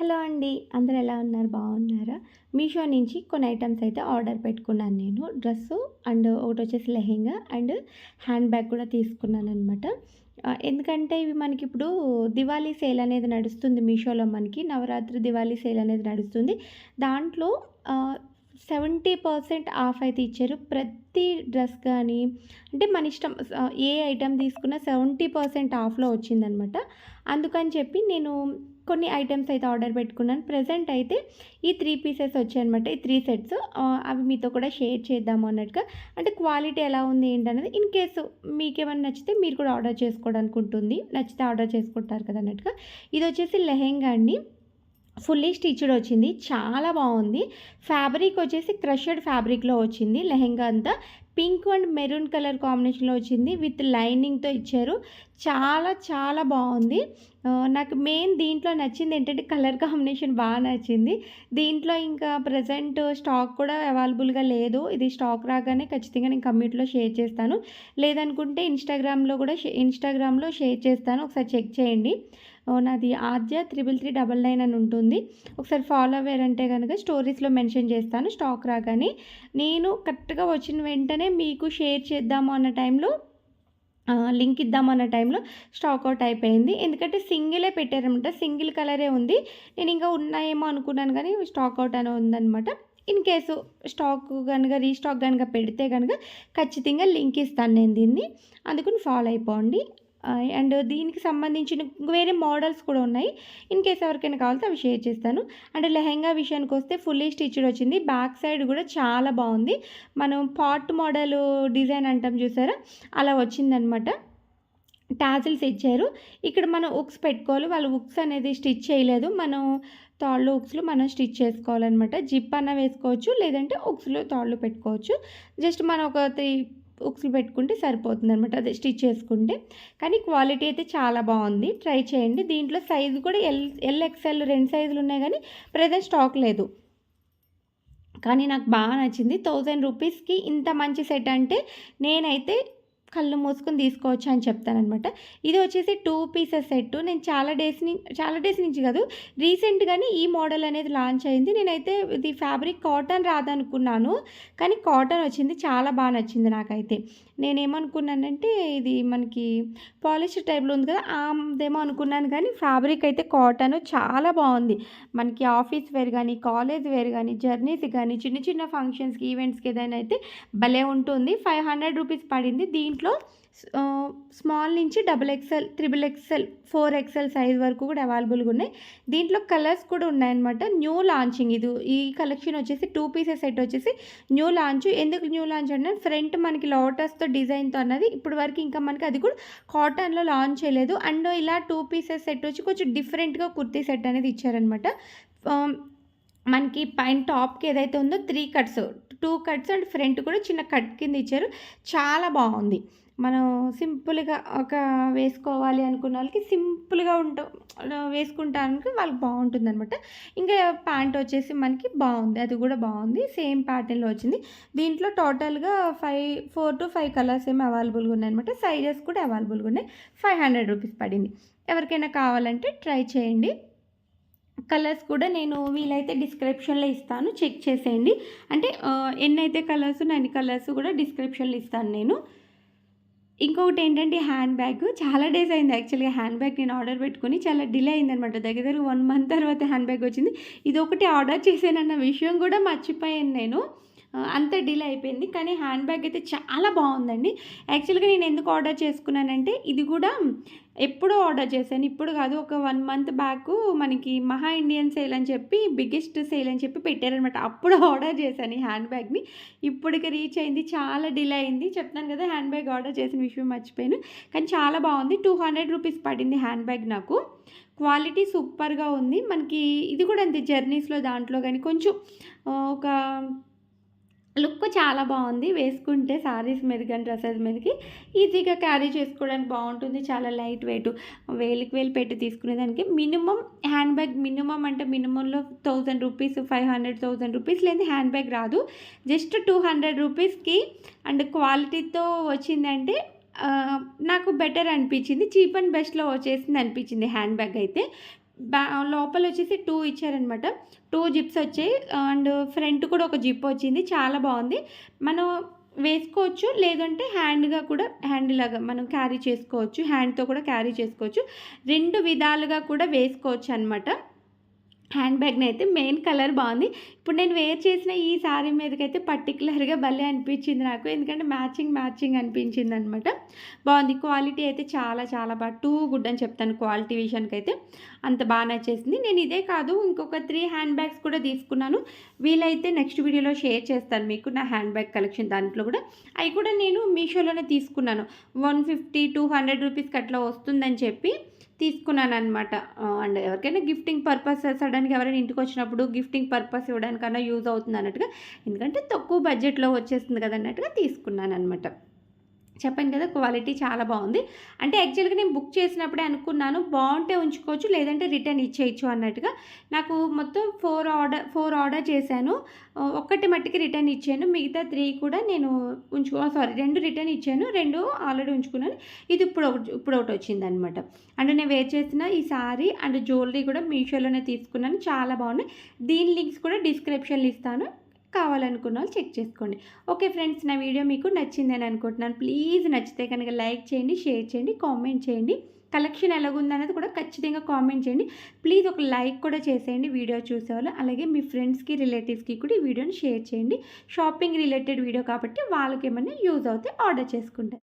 Hello అండి. అందరూ ఎలా ఉన్నారు? బాగున్నారా? మీషో నుంచి కొన్ని ఐటెమ్స్ అయితే ఆర్డర్ పెట్టుకున్నాను నేను. డ్రెస్సు అండ్ ఒకటొచ్చేసి లెహెంగా అండ్ హ్యాండ్ బ్యాగ్ కూడా తీసుకున్నాననమాట. ఎందుకంటే ఇవి మనకిప్పుడు దివాళీ సేల్ అనేది నడుస్తుంది మీషోలో మనకి. నవరాత్రి దివాళీ సేల్ అనేది నడుస్తుంది. దాంట్లో 70% ఆఫ్ అయితే ఇచ్చారు. ప్రతి డ్రెస్ గానీ అంటే మన ఇష్టం ఏ ఐటెమ్ తీసుకున్నా 70% ఆఫ్‌లో వచ్చిందనమాట. అందుకని చెప్పి నేను కొన్ని ఐటెమ్స్ అయితే ఆర్డర్ పెట్టుకున్నాను. ప్రెజెంట్ అయితే ఈ 3 పీసెస్ వచ్చాయనమాట. ఈ 3 సెట్స్ అవి మీతో కూడా షేర్ చేద్దాము అన్నట్టుగా. అంటే క్వాలిటీ ఎలా ఉంది ఏంటనేది ఇన్ కేసు మీకేమన్నా నచ్చితే మీరు కూడా ఆర్డర్ చేసుకోవడానికి ఉంటుంది. నచ్చితే ఆర్డర్ చేసుకుంటారు కదా అన్నట్టుగా. ఇదొచ్చేసి లెహెంగా అండి. ఫుల్లీ స్టిచ్డ్ వచ్చింది. చాలా బావుంది. ఫ్యాబ్రిక్ వచ్చేసి క్రషడ్ ఫ్యాబ్రిక్‌లో వచ్చింది. లెహెంగా అంతా పింక్ అండ్ మెరూన్ కలర్ కాంబినేషన్‌లో వచ్చింది. విత్ లైనింగ్‌తో ఇచ్చారు. చాలా చాలా బావుంది. నాకు మెయిన్ దీంట్లో నచ్చిందేంటంటే కలర్ కాంబినేషన్ నచ్చింది. దీంట్లో ఇంకా ప్రెజెంట్ స్టాక్ కూడా అవైలబుల్‌గా లేదు. ఇది స్టాక్ రాగానే ఖచ్చితంగా నేను కమ్యూనిటీలో షేర్ చేస్తాను. లేదనుకుంటే ఇన్‌స్టాగ్రామ్‌లో షేర్ చేస్తాను. ఒకసారి చెక్ చేయండి. నాది ఆద్య 33399 అని ఉంటుంది. ఒకసారి ఫాలో అయ్యారంటే గనక స్టోరీస్‌లో మెన్షన్ చేస్తాను స్టాక్ రాగానే. నేను కరెక్ట్‌గా వచ్చిన వెంటనే మీకు షేర్ చేద్దాము అన్న టైంలో లింక్ ఇద్దామన్న టైంలో స్టాక్ అవుట్ అయిపోయింది. ఎందుకంటే సింగిలే పెట్టారనమాట. సింగిల్ కలరే ఉంది. నేను ఇంకా ఉన్నాయేమో అనుకున్నాను గానీ స్టాక్ అవుట్ అని ఉందనమాట. ఇన్ కేసు స్టాక్ గనుక రీస్టాక్ గనుక పెడితే గనుక ఖచ్చితంగా లింక్ ఇస్తాను నేను దీన్ని. అందుకని ఫాలో అయిపోండి. అండ్ దీనికి సంబంధించిన వేరే మోడల్స్ కూడా ఉన్నాయి. ఇన్ కేస్ ఎవరికైనా కావాలితే అవి షేర్ చేస్తాను. అండ్ లెహెంగా విషయానికొస్తే ఫుల్లీ స్టిచ్డ్ వచ్చింది. బ్యాక్ సైడ్ కూడా చాలా బావుంది. మనం పాట్ మోడల్ డిజైన్ అంటాం చూసారా? అలా వచ్చిందనమాట. టాజిల్స్ ఇచ్చారు. ఇక్కడ మనం హుక్స్ పెట్టుకోవాలి. వాళ్ళు హుక్స్ అనేది స్టిచ్ చేయలేదు. మనం తాళ్ళు, హుక్స్‌లు మనం స్టిచ్ చేసుకోవాలనమాట. జిప్ అన్నా వేసుకోవచ్చు. లేదంటే హుక్స్‌లో తాళ్ళు పెట్టుకోవచ్చు. జస్ట్ మనం ఒక 3 హుక్స్‌లు పెట్టుకుంటే సరిపోతుందనమాట. అదే స్టిచ్ చేసుకుంటే. కానీ క్వాలిటీ అయితే చాలా బావుంది. ట్రై చేయండి. దీంట్లో సైజు కూడా ఎల్, ఎక్స్‌ఎల్ 2 సైజులు ఉన్నాయి గానీ ప్రెజెంట్ స్టాక్ లేదు. కానీ నాకు నచ్చింది. 1000 రూపీస్‌కి ఇంత మంచి సెట్ అంటే నేనైతే కళ్ళు మూసుకొని తీసుకోవచ్చు అని చెప్తాననమాట. ఇది వచ్చేసి 2 పీసెస్ సెట్టు. నేను చాలా డేస్ నుంచి కాదు, రీసెంట్‌గానే ఈ మోడల్ అనేది లాంచ్ అయింది. నేనైతే ఇది ఫ్యాబ్రిక్ కాటన్ రాదనుకున్నాను. కానీ కాటన్ వచ్చింది. చాలా నచ్చింది నాకైతే. నేనేమనుకున్నానంటే ఇది మనకి పాలిస్టర్ టైప్‌లో ఉంది కదా! అదేమో అనుకున్నాను కానీ ఫ్యాబ్రిక్ అయితే కాటను చాలా బావుంది. మనకి ఆఫీస్ వేర్ గానీ, కాలేజ్ వేర్ గానీ, జర్నీస్‌కి గానీ, చిన్న చిన్న ఫంక్షన్స్‌కి, ఈవెంట్స్‌కి ఏదైనా అయితే భలే ఉంటుంది. 500 రూపీస్ పడింది. దీంట్లో స్మాల్ నుంచి double XL, triple XL, 4 XL size వరకు కూడా అవైలబుల్‌గా ఉన్నాయి. దీంట్లో కలర్స్ కూడా ఉన్నాయన్నమాట. న్యూ లాంచింగ్ ఇది. ఈ కలెక్షన్ వచ్చేసి 2 పీసెస్ సెట్ వచ్చేసి న్యూ లాంచ్. ఎందుకు న్యూ లాంచ్ అంటే ఫ్రంట్ మనకి లోటస్‌తో డిజైన్‌తో అన్నది ఇప్పటి వరకు ఇంకా మనకి అది కూడా కాటన్‌లో లాంచ్ చేయలేదు. అండ్ ఇలా 2 పీసెస్ సెట్ వచ్చి కొంచెం డిఫరెంట్‌గా కుర్తీ సెట్ అనేది ఇచ్చారనమాట. ఆహ్, మనకి పైన టాప్‌కి ఏదైతే ఉందో 3 కట్స్, 2 కట్స్ అండ్ ఫ్రంట్ కూడా చిన్న కట్ కింద ఇచ్చారు. చాలా బావుంది. మనం సింపుల్‌గా వేసుకోవాలి అనుకున్న వాళ్ళకి సింపుల్‌గా వేసుకుంటానికి వాళ్ళకి బావుంటుందనమాట. ఇంకా ప్యాంట్ వచ్చేసి మనకి బావుంది. అది కూడా బావుంది. సేమ్ ప్యాటర్న్‌లో వచ్చింది. దీంట్లో టోటల్‌గా 4-5 కలర్స్ ఏమో అవైలబుల్‌గా ఉన్నాయన్నమాట. సైజెస్ కూడా అవైలబుల్‌గా ఉన్నాయి. 500 రూపీస్ పడింది. ఎవరికైనా కావాలంటే ట్రై చేయండి. కలర్స్ కూడా నేను వీలైతే డిస్క్రిప్షన్‌లో ఇస్తాను. చెక్ చేసేయండి. అంటే ఎన్నైతే కలర్స్ ఉన్నాయో అన్ని కలర్స్ కూడా డిస్క్రిప్షన్‌లో ఇస్తాను నేను. ఇంకొకటేంటంటే హ్యాండ్ బ్యాగ్. చాలా డేస్ అయింది యాక్చువల్‌గా హ్యాండ్ బ్యాగ్ నేను ఆర్డర్ పెట్టుకొని. చాలా డిలే అయిందనమాట. దగ్గర దగ్గర 1 మంత్ తర్వాత హ్యాండ్ బ్యాగ్ వచ్చింది. ఇదొకటి ఆర్డర్ చేశానన్న విషయం కూడా మర్చిపోయాను నేను. అంత డిలే అయిపోయింది. కానీ హ్యాండ్ బ్యాగ్ అయితే చాలా బావుందండి. యాక్చువల్‌గా నేను ఎందుకు ఆర్డర్ చేసుకున్నానంటే ఇది కూడా ఎప్పుడో ఆర్డర్ చేశాను. ఇప్పుడు కాదు, ఒక 1 మంత్ బ్యాకు మనకి మహా ఇండియన్ సేల్ అని చెప్పి బిగ్గెస్ట్ సేల్ అని చెప్పి పెట్టారనమాట. అప్పుడు ఆర్డర్ చేశాను ఈ హ్యాండ్ బ్యాగ్‌ని. ఇప్పటికి రీచ్ అయింది. చాలా డిలే అయింది. చెప్తున్నాను కదా, హ్యాండ్ బ్యాగ్ ఆర్డర్ చేసిన విషయం మర్చిపోయాను. కానీ చాలా బావుంది. 200 రూపీస్ పడింది హ్యాండ్ బ్యాగ్ నాకు. క్వాలిటీ సూపర్‌గా ఉంది. మనకి ఇది కూడా అంతే, జర్నీస్‌లో దాంట్లో గాని కొంచెం ఒక లుక్ చాలా బావుంది. వేసుకుంటే శారీస్ మీద గాని, డ్రెసెస్ మీదకి ఈజీగా క్యారీ చేసుకోవడానికి బావుంటుంది. చాలా లైట్ వెయిట్. వేలుకి వేలు పెట్టి తీసుకునేదానికి మినిమమ్ హ్యాండ్ బ్యాగ్ మినిమమ్ అంటే మినిమంలో 1000 రూపీస్, 500, 1000 రూపీస్ లేనిదే హ్యాండ్ బ్యాగ్ రాదు. జస్ట్ 200 రూపీస్‌కి అండ్ క్వాలిటీతో వచ్చిందంటే నాకు బెటర్ అనిపించింది. చీప్ అండ్ బెస్ట్‌లో వచ్చేసింది అనిపించింది హ్యాండ్ బ్యాగ్ అయితే. బ్యా లోపలొచ్చేసి 2 ఇచ్చారనమాట. 2 జిప్స్ వచ్చాయి. అండ్ ఫ్రంట్ కూడా ఒక జిప్ వచ్చింది. చాలా బావుంది. మనం వేసుకోవచ్చు. లేదంటే హ్యాండ్‌లాగా మనం క్యారీ చేసుకోవచ్చు. హ్యాండ్‌తో కూడా క్యారీ చేసుకోవచ్చు. 2 విధాలుగా కూడా వేసుకోవచ్చనమాట. హ్యాండ్ బ్యాగ్‌నైతే మెయిన్ కలర్ బావుంది. ఇప్పుడు నేను వేర్ చేసిన ఈ శారీ మీదకైతే పర్టిక్యులర్‌గా భలే అనిపించింది నాకు. ఎందుకంటే మ్యాచింగ్ అనిపించిందనమాట. బావుంది. క్వాలిటీ అయితే చాలా చాలా టూ గుడ్ అని చెప్తాను క్వాలిటీ విషయానికైతే. అంత నచ్చేసింది. నేను ఇదే కాదు ఇంకొక 3 హ్యాండ్ బ్యాగ్స్ కూడా తీసుకున్నాను. వీలైతే నెక్స్ట్ వీడియోలో షేర్ చేస్తాను మీకు నా హ్యాండ్ బ్యాగ్ కలెక్షన్ దాంట్లో కూడా. అయి కూడా నేను మీషోలోనే తీసుకున్నాను. 150, 200 రూపీస్‌కి అట్లా వస్తుందని చెప్పి తీసుకున్నాననమాట. అండ్ ఎవరికైనా గిఫ్టింగ్ పర్పస్ సడెన్‌గా ఎవరైనా ఇంటికొచ్చినప్పుడు గిఫ్టింగ్ పర్పస్ ఇవ్వడానికన్నా యూజ్ అవుతుందన్నట్టుగా. ఎందుకంటే తక్కువ బడ్జెట్‌లో వచ్చేస్తుంది కదా! అన్నట్టుగా తీసుకున్నాననమాట. చెప్పాను కదా! క్వాలిటీ చాలా బావుంది. అంటే యాక్చువల్‌గా నేను బుక్ చేసినప్పుడే అనుకున్నాను. బావుంటే ఉంచుకోవచ్చు. లేదంటే రిటర్న్ ఇచ్చేయచ్చు అన్నట్టుగా. నాకు మొత్తం 4 ఆర్డర్ చేశాను. ఒక్కటి మట్టికి రిటర్న్ ఇచ్చాను. మిగతా 3 కూడా నేను 2 రిటర్న్ ఇచ్చాను. 2 ఆల్రెడీ ఉంచుకున్నాను. ఇది ఇప్పుడొకటొచ్చిందనమాట. అంటే నేను వేర్ చేసిన ఈ సారీ అండ్ జ్యువెలరీ కూడా మీషోలోనే తీసుకున్నాను. చాలా బావున్నాయి. దీని లింక్స్ కూడా డిస్క్రిప్షన్‌లో ఇస్తాను. కావాలనుకున్న వాళ్ళు చెక్ చేసుకోండి. ఓకే ఫ్రెండ్స్, నా వీడియో మీకు నచ్చిందని అనుకుంటున్నాను. ప్లీజ్ నచ్చితే కనుక లైక్ చేయండి, షేర్ చేయండి, కామెంట్ చేయండి. కలెక్షన్ ఎలాగుందనేది కూడా ఖచ్చితంగా కామెంట్ చేయండి. ప్లీజ్ ఒక లైక్ కూడా చేసేయండి వీడియో చూసేవాళ్ళు. అలాగే మీ ఫ్రెండ్స్‌కి, రిలేటివ్స్‌కి కూడా ఈ వీడియోని షేర్ చేయండి. షాపింగ్ రిలేటెడ్ వీడియో కాబట్టి వాళ్ళకేమన్నా యూజ్ అవుతే ఆర్డర్ చేసుకుంటారు.